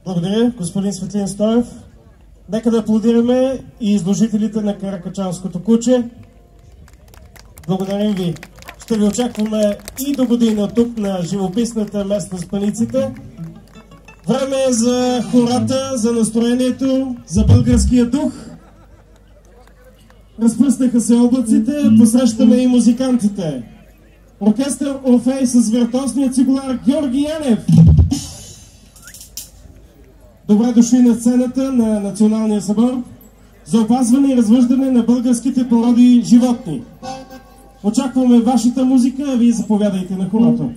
Благодаря, господин Светлин Стоев. Нека да аплодираме и изложителите на Каракачанското куче. Благодарим ви. Ще ви очакваме и до година тук на живописната местна с паниците. Време е за хората, за настроението, за българския дух. Разпръснаха се облаците, посрещаме и музикантите. Оркестър Орфей с виртуозния цигулар Георги Янев. Добре дошли на сцената на Националния събор за опазване и развъждане на българските породи животни. Очакваме вашата музика, а вие заповядайте на хорото.